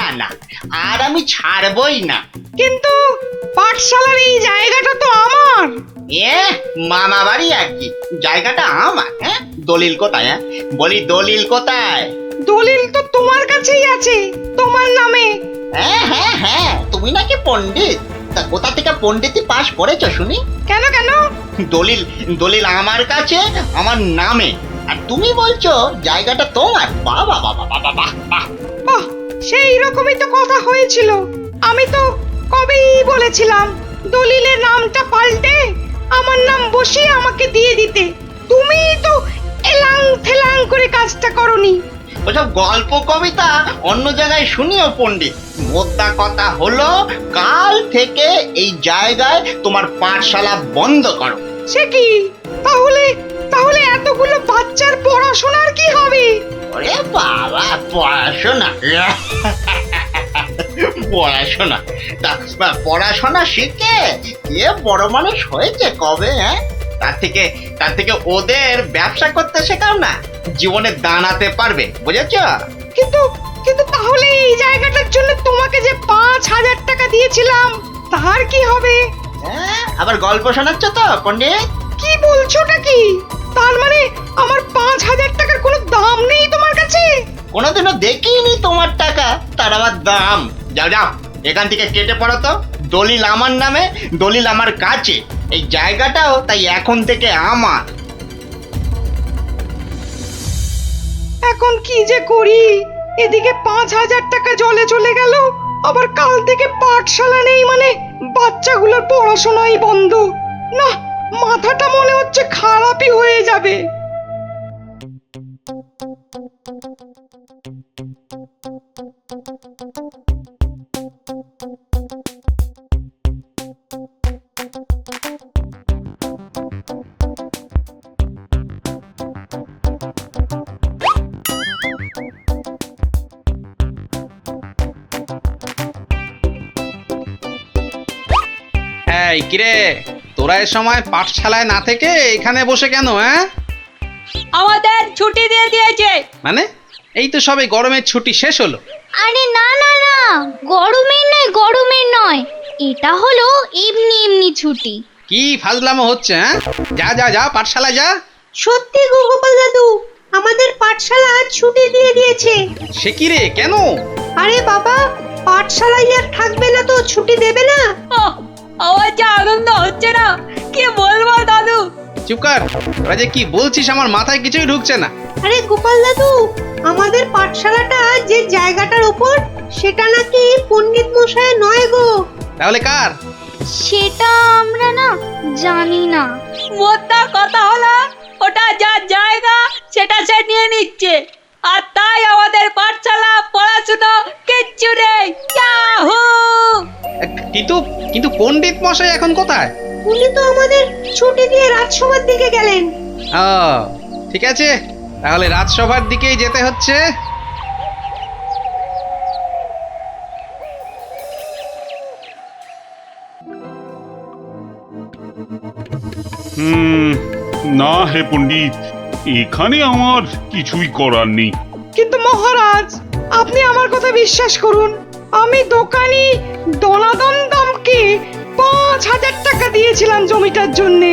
না না, আর আমি ছাড়বই না। কিন্তু পাঠশালার এই জায়গাটা তো আমার। এ মামা বাড়ি আর কি, জায়গাটা আমার। হ্যাঁ, দলিল কোথায়? হ্যাঁ বলি, দলিল কোথায়? দলিল তো তোমার কাছেই আছে, তোমার নামে। হ্যাঁ হ্যাঁ হ্যাঁ, তুমি নাকি পণ্ডিত, তা কোথা থেকে পণ্ডিতি পাশ করেছো শুনি? কেন কেন? দলিল দলিল আমার কাছে, আমার নামে, আর তুমি বলছো জায়গাটা তোমার। বাবা বাবা বাবা বাহ বাহ। বাহ, সেই রকমই তো কথা হয়েছিল। আমি তো কবেই বলেছিলাম দলিলের নামটা পাল্টে আমার নাম বসিয়ে আমাকে দিয়ে দিতে। তুমি তো এলাং থেলাং করে কাজটা করনি। ওসব গল্প কবিতা অন্য জায়গায় শুনিও পণ্ডিত। মোদ্দা কথা হলো, কাল থেকে এই জায়গায় তোমার পাঠশালা বন্ধ করো। সে কি? তাহলে তাহলে এতগুলো বাচ্চার পড়াশোনার কি হবে? ওরে বাবা, পড়াশোনা পড়াশোনা তা পড়াশোনা শিখে কে বড় মানুষ হয়েছে কবে? হ্যাঁ, তার থেকে ওদের ব্যবসা করতে শেখাও না, জীবনে দাঁড়াতে পারবে, বুঝেছ? কিন্তু কিন্তু তাহলে এই জায়গাটার জন্য তোমাকে যে 5,000 টাকা দিয়েছিলাম তার কি হবে? হ্যাঁ, আবার গল্প শোনাচ্ছ তো পণ্ডিত? কি বলছোটা কি? তার মানে আমার 5,000 টাকার কোনো দাম নেই তোমার কাছে? কোনোদিনও দেখিনি তোমার টাকা, তার আবার দাম। যাও যাও, এখান থেকে কেটে পড়ো তো। দলিল আমার নামে, দলিল আমার কাছে, এই জায়গাটাও তাই এখন থেকে আমার। এখন কি যে করি? এদিকে 5,000 টাকা জলে চলে গেল, আবার কাল থেকে পাঠশালা নেই, মানে বাচ্চাগুলোর পড়াশোনাই বন্ধ। না, মাথাটা মনে হচ্ছে খারাপই হয়ে যাবে। এই কিরে, তোরা এ সময় পাঠশালায় না থেকে এখানে বসে কেন? হ্যাঁ, আমাদের ছুটি দিয়ে দিয়েছে। মানে এই তো সবে গরমের ছুটি শেষ হলো। আরে না না না, গরমের নয়, এটা হলো এমনি এমনি ছুটি। কি ফাজলামো হচ্ছে? হ্যাঁ, যা যা যা, পাঠশালায় যা। সত্যি গো গোপাল দাদু, আমাদের পাঠশালা আজ ছুটি দিয়ে দিয়েছে। সে কি রে, কেন? আরে বাবা, পাঠশালায় আর থাকবে না তো ছুটি দেবে না? আমার যা আনন্দ হচ্ছে না, কি বলবো দাদু। চুপ কর, তোরা যে কি বলছিস আমার মাথায় কিছুই ঢুকছে না। আরে গোপাল দাদু, আমাদের পাঠশালাটা যে জায়গাটার উপর, সেটা নাকি পণ্ডিত মশাই নয় গো। তাহলে কার? সেটা আমরা না জানি না। মোদ্দা কথা হলো, ওটা যার জায়গা সেটা সে নিয়ে নিচ্ছে, আর তাই আমাদের পাঠশালা পড়াশুনো কিচ্ছু নেই। ইয়াহু! কিন্তু কিন্তু পণ্ডিত মশাই এখন কোথায়? উনি তো আমাদের ছুটি দিয়ে রাজসভার দিকে গেলেন। ও ঠিক আছে, তাহলে রাজসভার দিকেই যেতে হচ্ছে। না হে পণ্ডিত, এখানে আমার কিছুই করার নেই। কিন্তু মহারাজ, আপনি আমার কথা বিশ্বাস করুন, আমি দোকানি দনাদন দামকে 5,000 টাকা দিয়েছিলাম জমিটার জন্যে।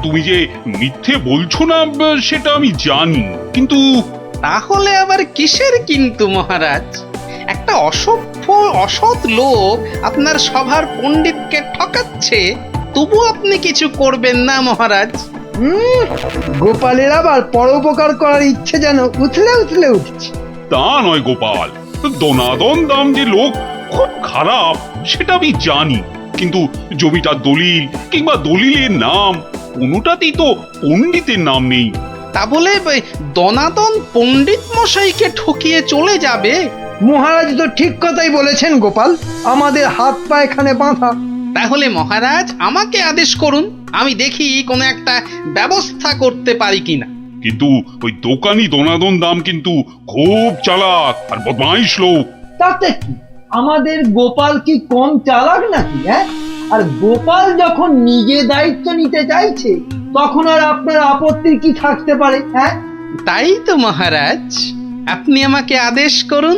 তুমি যে মিথ্যে বলছো না সেটা আমি জানি, কিন্তু তাহলে আবার কিসের কিন্তু মহারাজ? একটা অসভ্য অসৎ লোক আপনার সভার পণ্ডিতকে ঠকাচ্ছে, তবু আপনি কিছু করবেন না মহারাজ? গোপালের আবার পরোপকার করার ইচ্ছে যেন উথলে উথলে উঠছে। তা নয় গোপাল, দনাদন দাম যে লোক খুব খারাপ সেটা আমি জানি, কিন্তু জমিটার দলিল কিংবা দলিলের নাম কোনোটাতেই তো পণ্ডিতের নাম নেই। তা বলে দনাদন পণ্ডিত মশাইকে ঠকিয়ে চলে যাবে? মহারাজ তো ঠিক কথাই বলেছেন গোপাল, আমাদের হাত পা এখানে বাঁধা। তাহলে মহারাজ আমাকে আদেশ করুন, আমি দেখি কোনো একটা ব্যবস্থা করতে পারি কিনা। কিন্তু ওই দোকানি দনাদন দাম কিন্তু খুব চালাক আর বদমাইশ লোক। তাতে কি, আমাদের গোপাল কি কম চালাক নাকি? হ্যাঁ, আর গোপাল যখন নিজে দায়িত্ব নিতে চাইছে, তখন আর আপনার আপত্তির কি থাকতে পারে? হ্যাঁ, তাই তো মহারাজ, আপনি আমাকে আদেশ করুন।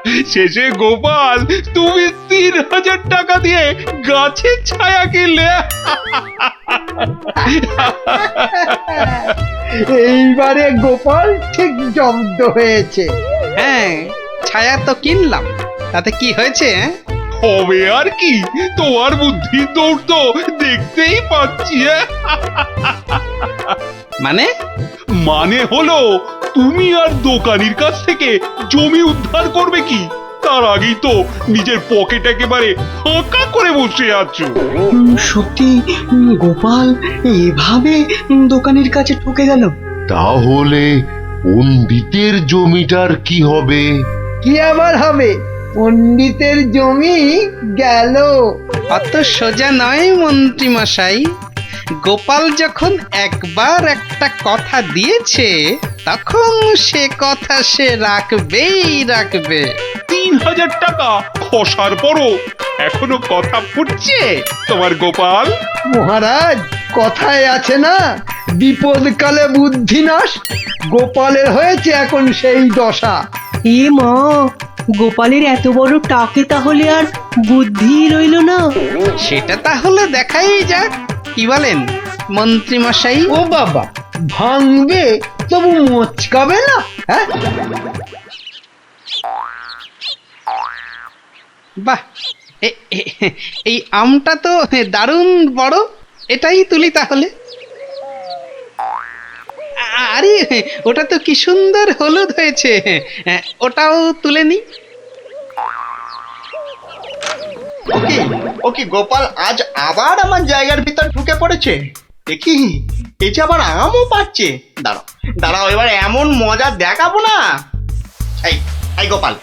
শেষে গোপাল তুমি 3000 টাকা দিয়ে গাছের ছায়া কিনলে। এইবারে গোপাল ঠিক জব্দ হয়েছে। হ্যাঁ, ছায়া তো কিনলাম, তাতে কি হয়েছে? হবে আর কি, তোমার বুদ্ধি দৌড় তো দেখতেই পাচ্ছি। মানে মানে হলো তুমি আর দোকানির কাছ থেকে জমি উদ্ধার করবে কি, তার আগেই তো নিজের পকেট একেবারে ফাঁকা করে বসে আছো। সত্যি গোপাল এভাবে দোকানের কাছে ঠকে গেল? তাহলে পণ্ডিতের জমিটার কি হবে? কি আবার হবে? পণ্ডিতের জমি গেল। অত সোজা নয় মন্ত্রী মশাই। গোপাল যখন একবার একটা কথা দিয়েছে তখন সে কথা সে রাখবেই রাখবে। 3000 টাকা খসার পরও এখনো কথা ফুটছে তোমার গোপাল। মহারাজ, কথায় আছে না, বিপদকালে বুদ্ধি নাশ। গোপালের হয়েছে এখন সেই দশা। এ মা, গোপালের এত বড় টাকে তাহলে আর বুদ্ধি রইল না? সেটা তাহলে দেখাই যাক, কি বলেন মন্ত্রী মশাই? ও বাবা, ভাঙবে তবু মচকাবে না? হ্যাঁ, বাহ, এই আমটা তো দারুণ বড়, এটাই তুলি তাহলে। আরে ওটা তো কি সুন্দর হলুদ হয়েছে, ওটাও তুলে নি। ওকে গোপাল আজ আবার আমার জায়গার ভিতর ঢুকে পড়েছে। দেখি এই যে আবার আমও পাচ্ছে। দাঁড়াও দাঁড়াও, এবার এমন মজা দেখাবো না। এই এই গোপাল,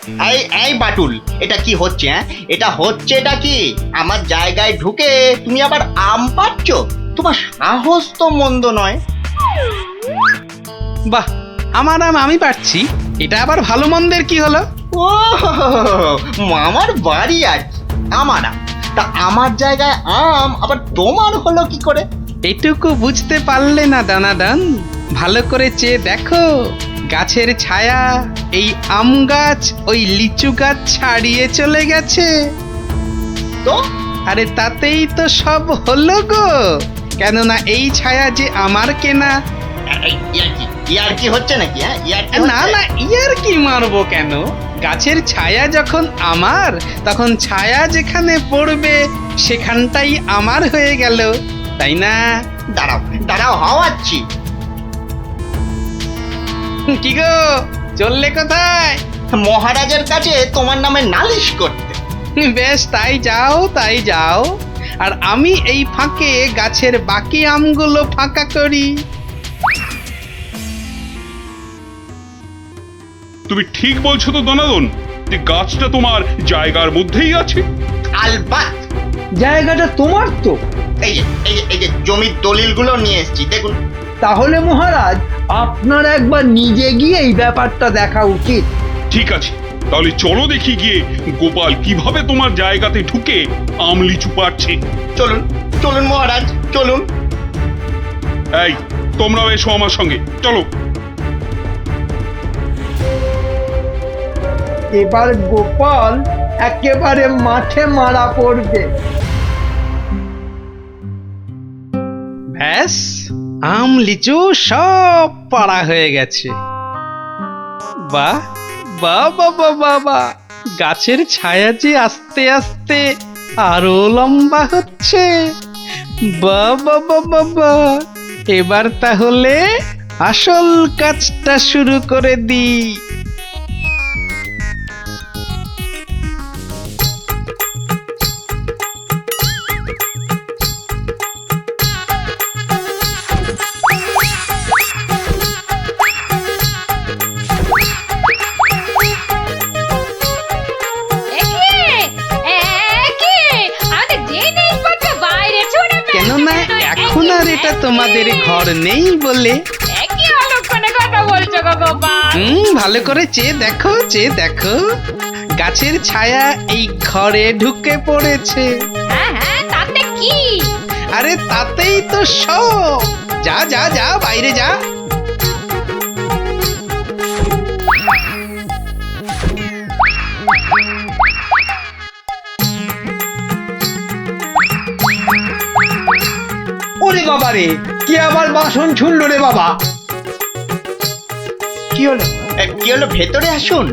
এই বাটুল, এটা কি হচ্ছে? হ্যাঁ, এটা কি আমার জায়গায় ঢুকে তুমি আবার আম পাচ্ছ? তোমার সাহস তো মন্দ নয়। বাহ, আমার আম আমি পাচ্ছি, এটা আবার ভালো মন্দের কি হলো? ও আমার বাড়ি আর কি, আমার আম, তা আমার জায়গায় আম আবার তোমার হলো কি করে? এটুকু বুঝতে পারলে না দানাদান? ভালো করে চেয়ে দেখো, গাছের ছায়া এই আম গাছ ওই লিচু গাছ ছাড়িয়ে চলে গেছে। তো আরে তাতেই তো সব হলো গো, কেননা এই ছায়া যে আমার কেনা। ইয়ার কি হচ্ছে নাকি? হ্যাঁ, ইয়ার কি না হচ্ছে? না, ইয়ার কি মারবো কেন? গাছের ছায়া যখন আমার, তখন ছায়া যেখানে পড়বে সেখানটাই আমার হয়ে গেল, তাই না? দাঁড়াও দাঁড়াও, হাওয়াচ্ছি। কি গো, চললে কোথায়? মহারাজের কাছে তোমার নামে নালিশ করতে। বেশ, তাই যাও তাই যাও, আর আমি এই ফাঁকে গাছের বাকি আমগুলো ফাঁকা করি। তুমি ঠিক বলছো তো দনাদন, যে গাছটা তোমার জায়গার মধ্যেই আছে? আলবাত। জায়গাটা তোমার তো। এই যে জমির দলিলগুলো নিয়ে এসেছি, দেখুন। তাহলে মহারাজ, আপনার একবার নিজে গিয়ে এই ব্যাপারটা দেখা উচিত। ঠিক আছে, তাহলে চলো দেখি গিয়ে গোপাল কিভাবে তোমার জায়গাতে ঢুকে আম লিচু পাচ্ছে। চলুন চলুন মহারাজ, চলুন। এই, তোমরাও এসো আমার সঙ্গে, চলো। এবার গোপাল একেবারে মাঠে মারা পড়বে। ব্যাস, আম লিচু সব পাড়া হয়ে গেছে। বাহ বাহ বাবা বাবা, গাছের ছায়া যে আস্তে আস্তে আরো লম্বা হচ্ছে। বাবা বাবা, এবার তাহলে আসল কাজটা শুরু করে দিই। কেননা এখন আর এটা তোমাদের ঘর নেই বলে। ভালো করে চেয়ে দেখো, চেয়ে দেখো, গাছের ছায়া এই ঘরে ঢুকে পড়েছে। তাতে কি? আরে তাতেই তো সব। যা যা যা, বাইরে যা। বাবা রে, কি আবার বাসন ছুড়লো রে বাবা? কি হলো কি হলো? ভেতরে আসুন,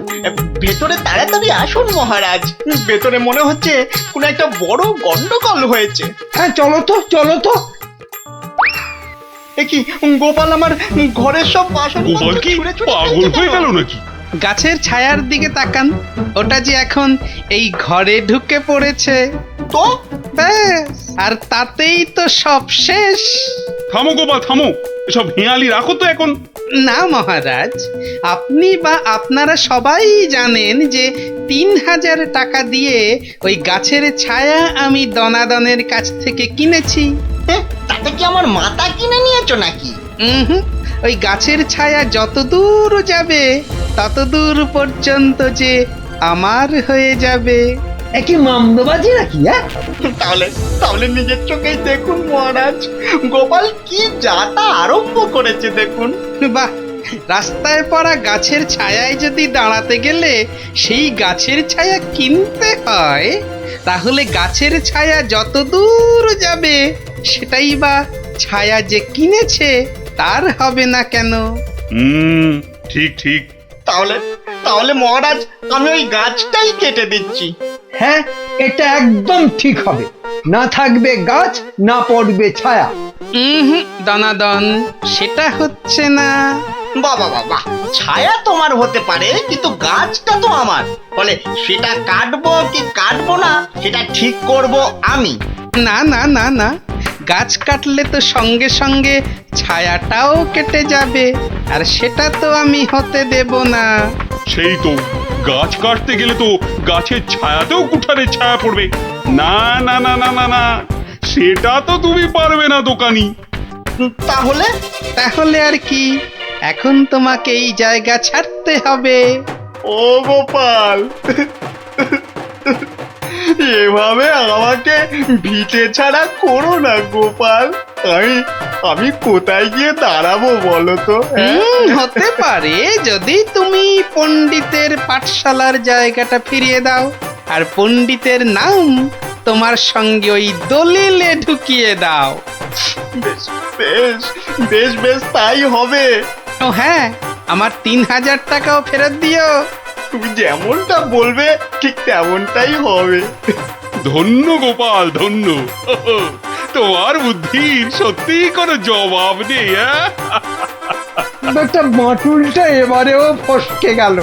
ভেতরে তাড়াতাড়ি আসুন মহারাজ। ভেতরে মনে হচ্ছে কোনো একটা বড় গন্ডগোল হয়েছে। হ্যাঁ চলো তো, চলো তো। এ কি গোপাল আমার ঘরের সব বাসন গোপাল কি পাগল হয়ে গেল নাকি? গাছের ছায়ার দিকে তাকান, ওটা যে এখন এই ঘরে ঢুকে পড়েছে। তো ব্যাস, আর তাতেই তো সব শেষ। থামো গোপাল থামো, এসব হেঁয়ালি রাখো তো এখন। না মহারাজ, আপনি বা আপনারা সবাই জানেন যে 3000 টাকা দিয়ে ওই গাছের ছায়া আমি দনাদনের কাছ থেকে কিনেছি। তাতে কি আমার মাথা কিনে নিয়েছো নাকি? হুম, ওই গাছের ছায়া যত দূর যাবে তত দূর পর্যন্ত যে আমার হয়ে যাবে। একই মামদবাজি নাকি? হ্যাঁ তাহলে তাহলে নিজের চোখেই দেখুন মহারাজ, গোপাল কি যাতা আরম্ভ করেছে দেখুন। বাহ, রাস্তায় পড়া গাছের ছায়ায় যদি দাঁড়াতে গেলে সেই গাছের ছায়া কিনতে হয়, তাহলে গাছের ছায়া যত দূর যাবে সেটাই বা ছায়া যে কিনেছে তার হবে না কেন? ঠিক ঠিক। তাহলে তাহলে মহারাজ আমি ওই গাছটাই কেটে দিচ্ছি। হ্যাঁ, এটা একদম ঠিক হবে। না থাকবে গাছ, না পড়বে ছায়া। দনাদন, সেটা হচ্ছে না। বাবা বাবা, ছায়া তোমার হতে পারে কিন্তু গাছটা তো আমার। বলে সেটা কাটবো কি কাটবো না সেটা ঠিক করব আমি। না না না না, গাছ কাটলে তো সঙ্গে সঙ্গে ছায়াটাও কেটে যাবে, আর সেটা তো আমি হতে দেব না। সেই তো, গাছ কাটতে গেলে তো গাছের ছায়াতেও কুঠারের ছায়া পড়বে। না না না না না না, সেটা তো তুমি পারবে না দোকানি। তাহলে তাহলে আর কি, এখন তোমাকে এই জায়গা ছাড়তে হবে। ও গোপাল, এভাবে আমাকে ভিটে ছাড়া করো না গোপাল। আমি কোথায় গিয়ে দাঁড়াবো বলো তো? হতে পারে যদি তুমি পণ্ডিতের পাঠশালার জায়গাটা ফিরিয়ে দাও, আর পণ্ডিতের নাম তোমার সঙ্গে ওই দলিলে ঢুকিয়ে দাও। বেশ বেশ বেশ বেশ তাই হবে। ও হ্যাঁ, আমার 3000 টাকাও ফেরত দিও। তুমি যেমনটা বলবে ঠিক তেমনটাই হবে। ধন্য গোপাল ধন্য, তোমার বুদ্ধির সত্যি কোনো জবাব নেই। একটা বাঁটুলটা এবারেও ফসকে গেল।